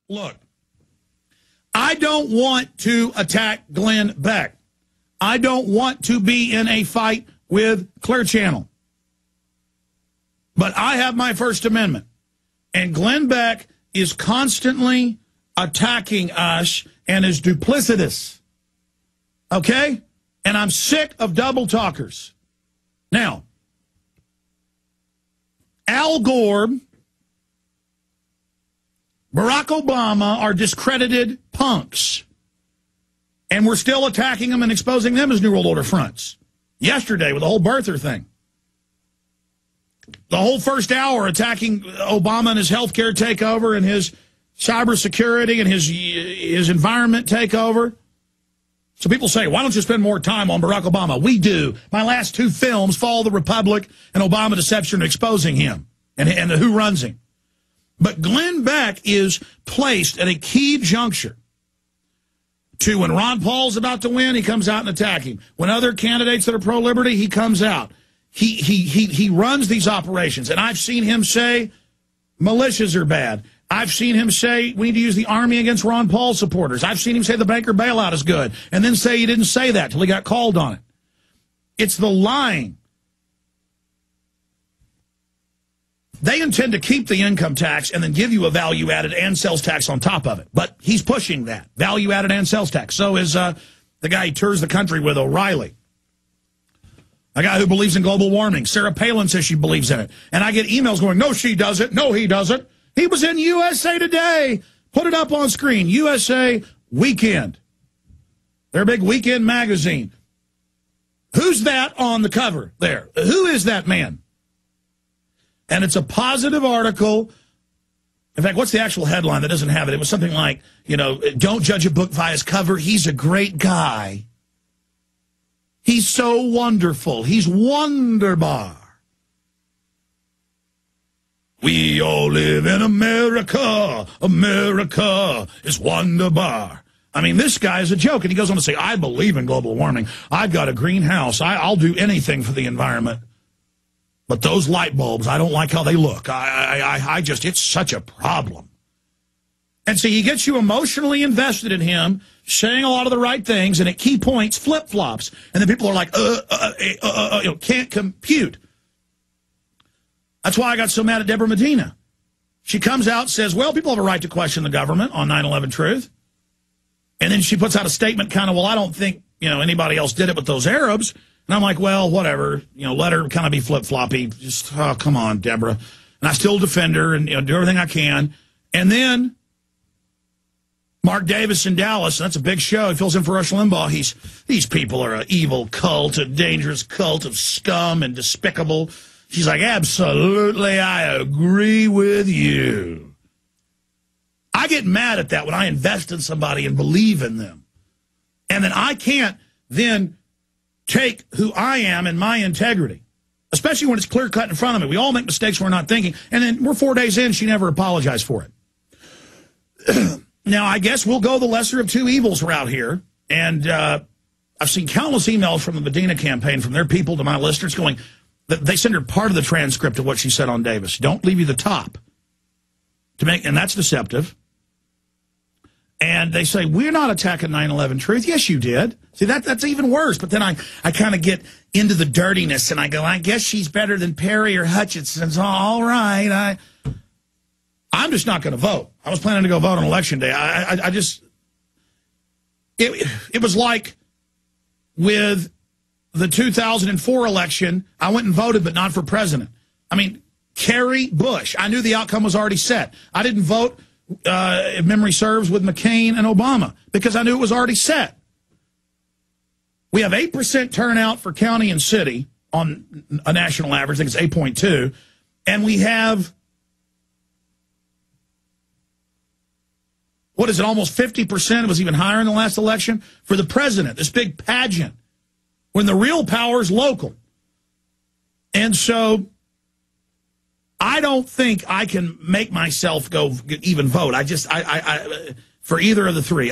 Look, I don't want to attack Glenn Beck. I don't want to be in a fight with Clear Channel. But I have my First Amendment. And Glenn Beck is constantly attacking us and is duplicitous. Okay? And I'm sick of double talkers. Now, Al Gore, Barack Obama are discredited punks. And we're still attacking them and exposing them as New World Order fronts. Yesterday with the whole birther thing. The whole first hour attacking Obama and his healthcare takeover and his cybersecurity and his environment takeover. So people say, why don't you spend more time on Barack Obama? We do. My last two films, Fall of the Republic and Obama Deception, exposing him and who runs him. But Glenn Beck is placed at a key juncture to when Ron Paul's about to win, he comes out and attack him. When other candidates that are pro-liberty, he comes out. He runs these operations. And I've seen him say militias are bad. I've seen him say we need to use the army against Ron Paul supporters. I've seen him say the banker bailout is good and then say he didn't say that till he got called on it. It's the lying. They intend to keep the income tax and then give you a value-added and sales tax on top of it. But he's pushing that, value-added and sales tax. So is the guy he tours the country with, O'Reilly. A guy who believes in global warming. Sarah Palin says she believes in it. And I get emails going, no, she doesn't. No, he doesn't. He was in USA Today. Put it up on screen. USA Weekend. Their big weekend magazine. Who's that on the cover there? Who is that man? And it's a positive article. In fact, what's the actual headline that doesn't have it? It was something like, you know, don't judge a book by its cover. He's a great guy. He's so wonderful. He's wonderbar. We all live in America. America is wonderbar. I mean, this guy is a joke. And he goes on to say, I believe in global warming. I've got a greenhouse. I'll do anything for the environment. But those light bulbs, I don't like how they look. I just, it's such a problem. And so he gets you emotionally invested in him, saying a lot of the right things, and at key points, flip-flops. And then people are like, can't compute. That's why I got so mad at Deborah Medina. She comes out and says, well, people have a right to question the government on 9/11 Truth. And then she puts out a statement kind of, well, I don't think, anybody else did it but those Arabs. And I'm like, well, whatever, let her kind of be flip-floppy. Just, oh, come on, Deborah. And I still defend her and do everything I can. And then Mark Davis in Dallas, and that's a big show. He fills in for Rush Limbaugh. These people are an evil cult, a dangerous cult of scum and despicable. She's like, absolutely, I agree with you. I get mad at that when I invest in somebody and believe in them. And then I can't then take who I am and my integrity, especially when it's clear-cut in front of me. We all make mistakes we're not thinking. And then we're 4 days in, she never apologized for it. Now, I guess we'll go the lesser of two evils route here. And I've seen countless emails from the Medina campaign, from their people to my listeners going, they send her part of the transcript of what she said on Davis. Don't leave you the top. And that's deceptive. And they say, we're not attacking 9/11 Truth. Yes, you did. See, that's even worse. But then I kind of get into the dirtiness, and I go, I guess she's better than Perry or Hutchinson. So, all right. I'm just not going to vote. I was planning to go vote on Election Day. It was like with the 2004 election, I went and voted, but not for president. I mean, Kerry Bush. I knew the outcome was already set. I didn't vote, if memory serves, with McCain and Obama because I knew it was already set. We have 8% turnout for county and city on a national average. I think it's 8.2. And we have, what is it, almost 50%? It was even higher in the last election for the president, this big pageant, when the real power is local. And so I don't think I can make myself go even vote. I for either of the three.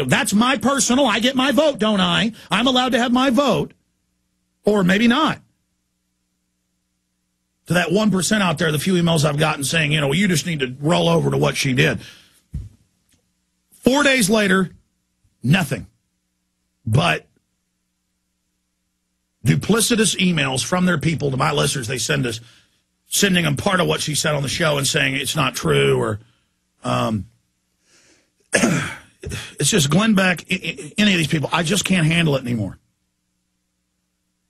That's my personal. I get my vote, don't I? I'm allowed to have my vote, or maybe not. To that 1% out there, the few emails I've gotten saying, well, you just need to roll over to what she did. 4 days later, nothing but duplicitous emails from their people to my listeners. They send us, sending them part of what she said on the show and saying it's not true, or it's just Glenn Beck, any of these people. I just can't handle it anymore.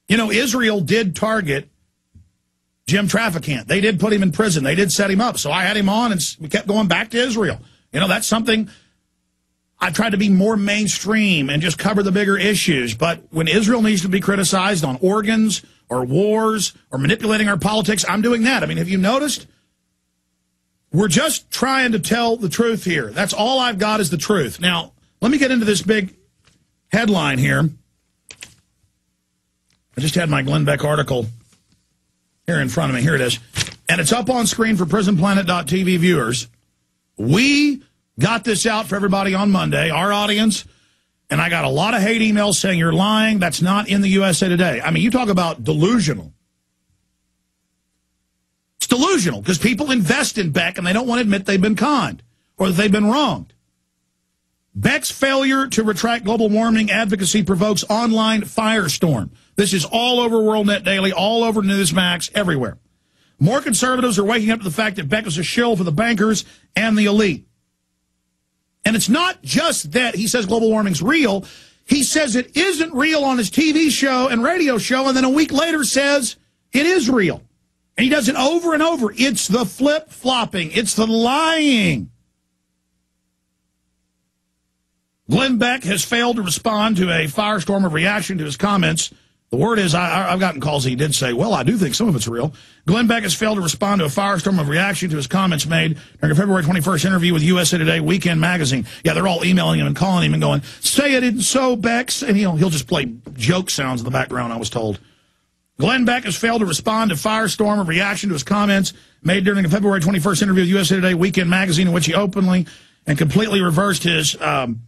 You know, Israel did target Jim Trafficant. They did put him in prison. They did set him up. So I had him on, and we kept going back to Israel. You know, that's something I tried to be more mainstream and just cover the bigger issues. But when Israel needs to be criticized on organs or wars or manipulating our politics, I'm doing that. I mean, have you noticed? We're just trying to tell the truth here. That's all I've got is the truth. Now, let me get into this big headline here. I just had my Glenn Beck article here in front of me. Here it is. And it's up on screen for prisonplanet.tv viewers. We got this out for everybody on Monday, our audience, and I got a lot of hate emails saying you're lying. That's not in the USA Today. I mean, you talk about delusional. It's delusional because people invest in Beck and they don't want to admit they've been conned or that they've been wronged. Beck's failure to retract global warming advocacy provokes online firestorm. This is all over WorldNet Daily, all over Newsmax, everywhere. More conservatives are waking up to the fact that Beck is a shill for the bankers and the elite. And it's not just that he says global warming's real. He says it isn't real on his TV show and radio show, and then a week later says it is real. And he does it over and over. It's the flip-flopping. It's the lying. Glenn Beck has failed to respond to a firestorm of reaction to his comments. The word is, I've gotten calls he did say, well, I do think some of it's real. Glenn Beck has failed to respond to a firestorm of reaction to his comments made during a February 21st interview with USA Today Weekend magazine. Yeah, they're all emailing him and calling him and going, say it isn't so, Becks. And he'll just play joke sounds in the background, I was told. Glenn Beck has failed to respond to firestorm of reaction to his comments made during a February 21st interview with USA Today Weekend magazine, in which he openly and completely reversed his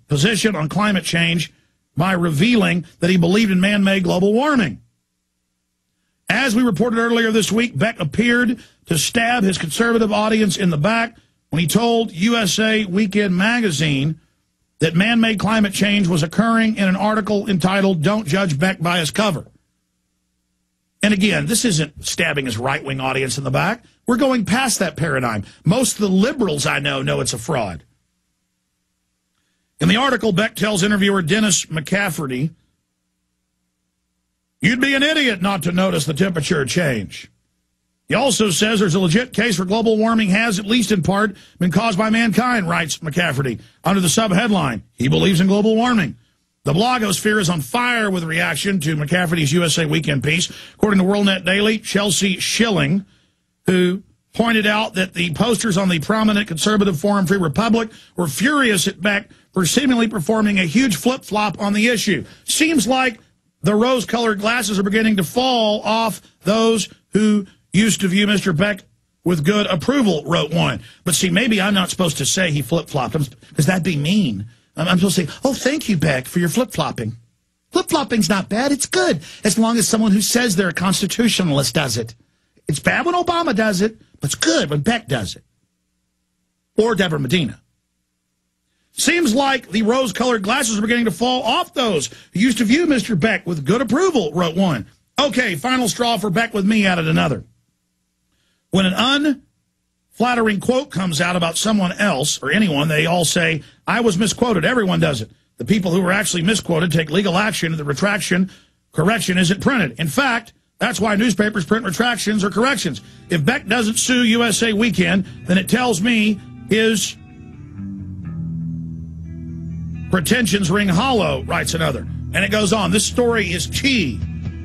position on climate change by revealing that he believed in man-made global warming. As we reported earlier this week, Beck appeared to stab his conservative audience in the back when he told USA Weekend magazine that man-made climate change was occurring in an article entitled, Don't Judge Beck by His Cover. And again, this isn't stabbing his right-wing audience in the back. We're going past that paradigm. Most of the liberals I know it's a fraud. In the article, Beck tells interviewer Dennis McCafferty, you'd be an idiot not to notice the temperature change. He also says there's a legit case for global warming has, at least in part, been caused by mankind, writes McCafferty, under the sub-headline, he believes in global warming. The blogosphere is on fire with reaction to McCafferty's USA Weekend piece. According to WorldNet Daily, Chelsea Shilling, who pointed out that the posters on the prominent conservative forum Free Republic were furious at Beck for seemingly performing a huge flip-flop on the issue. Seems like the rose-colored glasses are beginning to fall off those who used to view Mr. Beck with good approval, wrote one. But see, maybe I'm not supposed to say he flip-flopped, because that'd be mean. I'm supposed to say, oh, thank you, Beck, for your flip-flopping. Flip-flopping's not bad. It's good, as long as someone who says they're a constitutionalist does it. It's bad when Obama does it, but it's good when Beck does it. Or Deborah Medina. Seems like the rose-colored glasses are beginning to fall off those who used to view Mr. Beck with good approval, wrote one. Okay, final straw for Beck with me, added another. When an unflattering quote comes out about someone else or anyone, they all say, I was misquoted. Everyone does it. The people who were actually misquoted take legal action if the retraction correction isn't printed. In fact, that's why newspapers print retractions or corrections. If Beck doesn't sue USA Weekend, then it tells me his pretensions ring hollow, writes another. And it goes on. This story is key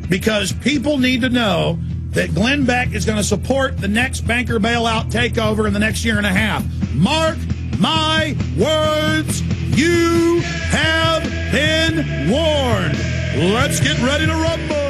because people need to know that Glenn Beck is going to support the next banker bailout takeover in the next year and a half. Mark my words, you have been warned. Let's get ready to rumble.